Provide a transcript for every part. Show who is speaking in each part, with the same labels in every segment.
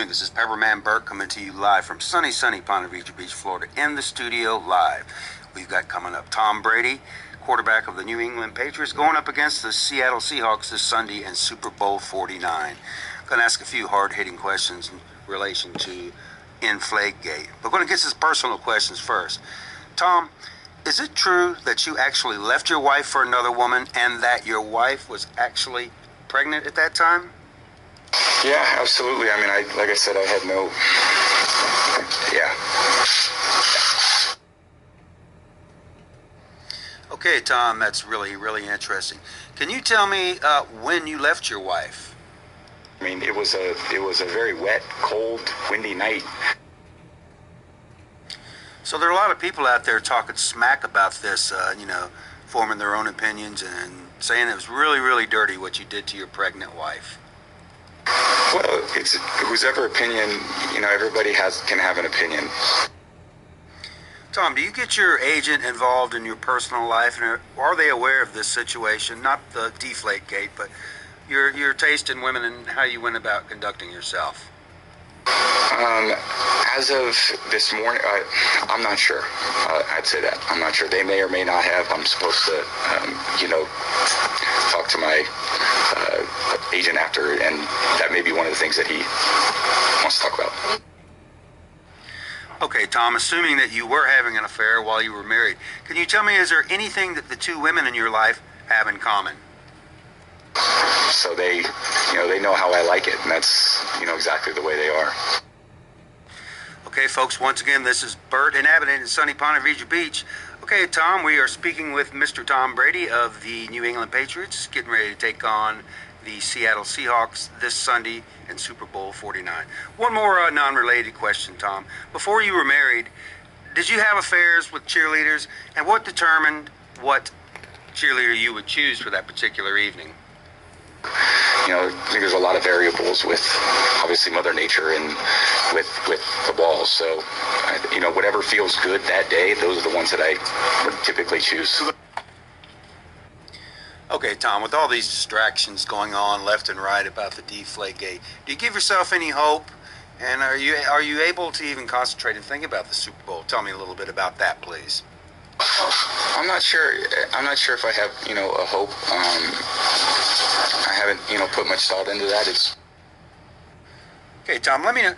Speaker 1: This is Pepperman Bert coming to you live from sunny Ponte Vedra Beach, Florida, in the studio live. We've got coming up Tom Brady, quarterback of the New England Patriots, going up against the Seattle Seahawks this Sunday in Super Bowl 49. I'm going to ask a few hard-hitting questions in relation to De-Flate-Gate. We're going to get some personal questions first. Tom, is it true that you actually left your wife for another woman and that your wife was actually pregnant at that time?
Speaker 2: Yeah, absolutely. I mean, like I said, I had no, yeah.
Speaker 1: Okay, Tom, that's really interesting. Can you tell me when you left your wife?
Speaker 2: I mean, it was a very wet, cold, windy night.
Speaker 1: So there are a lot of people out there talking smack about this, forming their own opinions and saying it was really dirty what you did to your pregnant wife.
Speaker 2: Well, it's whosever opinion, everybody can have an opinion.
Speaker 1: Tom, do you get your agent involved in your personal life, and are they aware of this situation? Not the De-Flate-Gate, but your taste in women and how you went about conducting yourself.
Speaker 2: As of this morning, I'm not sure. I'd say that. I'm not sure. They may or may not have. I'm supposed to, talk to my agent after, and that may be one of the things that he wants to talk about.
Speaker 1: Okay, Tom, assuming that you were having an affair while you were married, can you tell me, is there anything that the two women in your life have in common?
Speaker 2: So they know how I like it, and that's, exactly the way they are.
Speaker 1: Okay, folks, once again, this is Bert, inhabiting in sunny Ponte Vedra Beach. Okay, Tom, we are speaking with Mr. Tom Brady of the New England Patriots, getting ready to take on the Seattle Seahawks this Sunday in Super Bowl 49. One more non-related question, Tom. Before you were married, did you have affairs with cheerleaders, and what determined what cheerleader you would choose for that particular evening?
Speaker 2: I think there's a lot of variables with, obviously, Mother Nature and with the balls. So, whatever feels good that day, those are the ones that I would typically choose.
Speaker 1: Okay, Tom, with all these distractions going on left and right about the De-Flate-Gate, do you give yourself any hope? And are you able to even concentrate and think about the Super Bowl? Tell me a little bit about that, please.
Speaker 2: I'm not sure. I'm not sure if I have, a hope. I haven't, put much thought into that.
Speaker 1: Okay, Tom, let me know.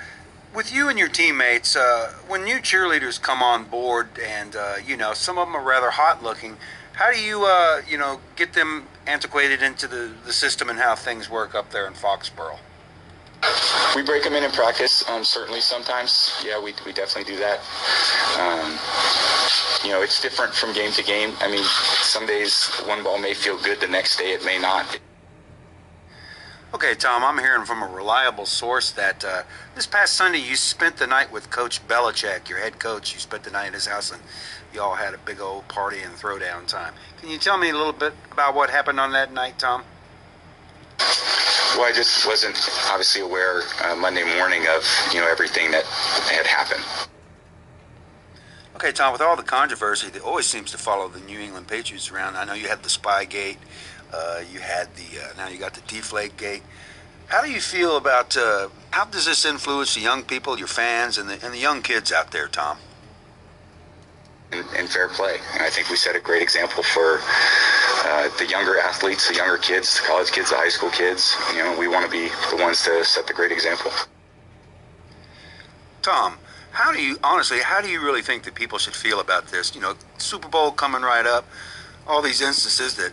Speaker 1: With you and your teammates, when new cheerleaders come on board and, some of them are rather hot looking, how do you, get them antiquated into the system and how things work up there in Foxborough?
Speaker 2: We break them in practice, certainly sometimes. Yeah, we definitely do that. It's different from game to game. I mean, some days one ball may feel good, the next day it may not.
Speaker 1: Okay, Tom, I'm hearing from a reliable source that this past Sunday you spent the night with Coach Belichick, your head coach. You spent the night at his house and you all had a big old party and throwdown time. Can you tell me a little bit about what happened on that night, Tom?
Speaker 2: Well, I just wasn't obviously aware Monday morning of, everything that had happened.
Speaker 1: Okay, Tom, with all the controversy that always seems to follow the New England Patriots around, I know you had the Spygate, you had now you got the De-Flate-Gate. How do you feel about, how does this influence the young people, your fans, and the young kids out there, Tom?
Speaker 2: And fair play. And I think we set a great example for the younger athletes, the younger kids, the college kids, the high school kids. We want to be the ones to set the great example.
Speaker 1: Tom, how do you really think that people should feel about this? Super Bowl coming right up, all these instances that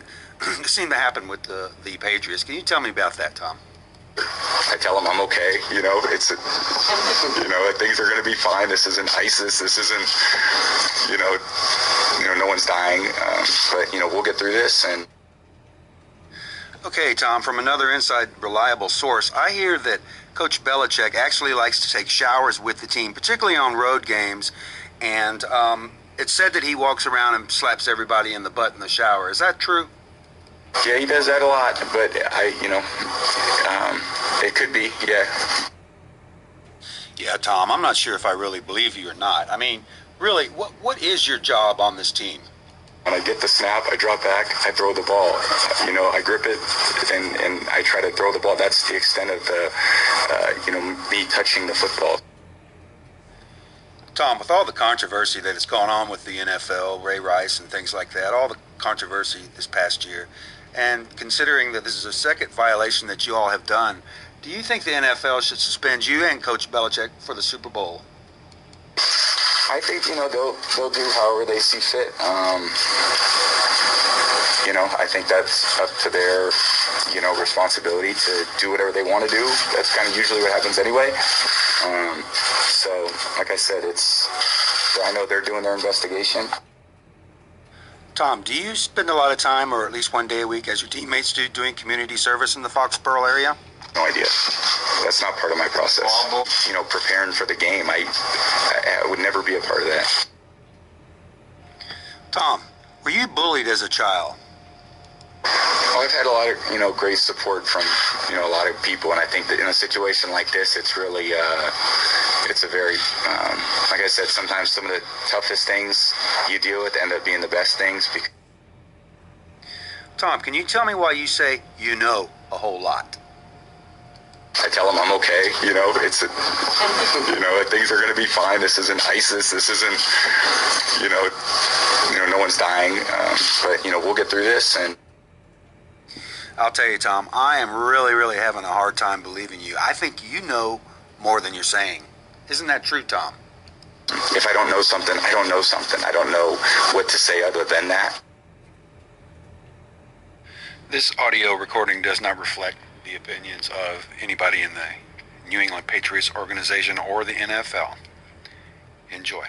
Speaker 1: seem to happen with the Patriots. Can you tell me about that, Tom?
Speaker 2: I tell them I'm okay. Things are going to be fine. This isn't ISIS. This isn't, no one's dying. But, we'll get through this. And
Speaker 1: okay, Tom, from another inside reliable source, I hear that Coach Belichick actually likes to take showers with the team, particularly on road games. And it's said that he walks around and slaps everybody in the butt in the shower. Is that true?
Speaker 2: Yeah, he does that a lot, but it could be, yeah.
Speaker 1: Yeah, Tom, I'm not sure if I really believe you or not. I mean, really, what is your job on this team?
Speaker 2: When I get the snap, I drop back, I throw the ball. You know, I grip it, and I try to throw the ball. That's the extent of the, me touching the football.
Speaker 1: Tom, with all the controversy that has gone on with the NFL, Ray Rice and things like that, all the controversy this past year, and considering that this is a second violation that you all have done, do you think the NFL should suspend you and Coach Belichick for the Super Bowl?
Speaker 2: I think, they'll do however they see fit. I think that's up to their, responsibility to do whatever they want to do. That's kind of usually what happens anyway. So, like I said, I know they're doing their investigation.
Speaker 1: Tom, do you spend a lot of time, or at least one day a week, as your teammates do, doing community service in the Foxborough area?
Speaker 2: No idea. That's not part of my process. Preparing for the game, I would never be a part of that.
Speaker 1: Tom, were you bullied as a child?
Speaker 2: I've had a lot of, great support from, a lot of people. And I think that in a situation like this, it's really, it's a very, like I said, sometimes some of the toughest things you deal with end up being the best things.
Speaker 1: Tom, can you tell me why you say you know a whole lot?
Speaker 2: I tell them I'm okay, things are going to be fine. This isn't ISIS. This isn't, no one's dying. But, we'll get through this. And
Speaker 1: I'll tell you, Tom, I am really, really having a hard time believing you. I think you know more than you're saying. Isn't that true, Tom?
Speaker 2: If I don't know something, I don't know something. I don't know what to say other than that.
Speaker 1: This audio recording does not reflect the opinions of anybody in the New England Patriots organization or the NFL. Enjoy.